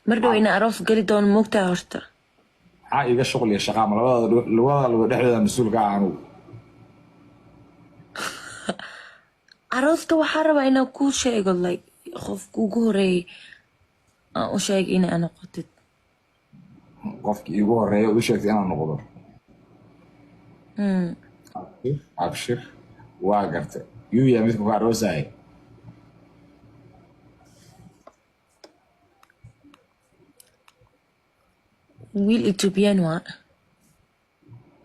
مردو إنا أروس قالي دون موقتها هرتا maxaa iga shuqul iyo shaqaa ma labada lugo dhexdooda mas-uulka ah anugu أروستا وحاربا إنا كل شيء يقول لك خوف كوغوري وشيء إنا أنا قلت qofkii iigu horeeya u sheegtay inaan noqdo abshir waa gartay yuu yaa midka ku aroosaya ويل إتوبيان وا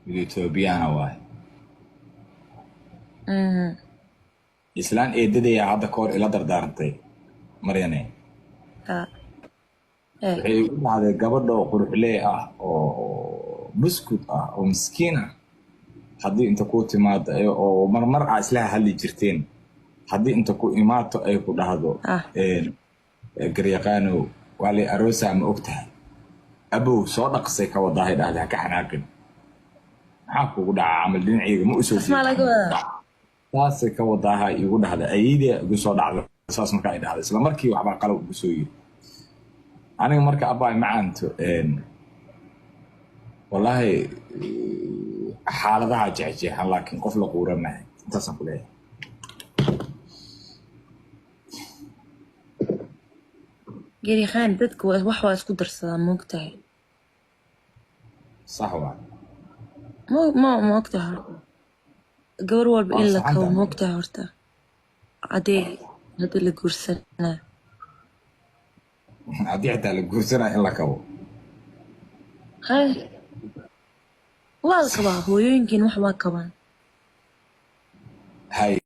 mid etoobiyana waaye islaan eedadaya hadda ka hor ila dardaarantay maryane waxay igu dhahday gabadha oo quruxlee ah oo buskud ah oo miskiin ah haddii inta ku timaado oo marmar aa isla hadli jirteen haddii inta ku imaato ay ku dhahdo garyaqaanow waa lay aroosaa ma og tahay abow soo dhaqsay ka wadaahay dhahday ha ka xanaaqin maxaa kugu dhacaa camal dhinacayga ma usoo taasay ka wadaaha igu dhahda ayadii igu soo dhacda saas markaa ay dhahday isla markii waxbaa qalab ugu soo yiri aniga marka abbaay macaanto wallaahi xaaladaha jecjeexan laakiin qof la quuranahay intaasaan ku leeyahay قالي خان بدك وحوا اسكو درسها موقتها sax waa ما موقتها قبر والب إلا كو موقتها هرتا عادي هذا اللي قرسنا haddii xitaa la guursanaya in la kabo هاي والله كبا هو يمكن وحوا كمان hay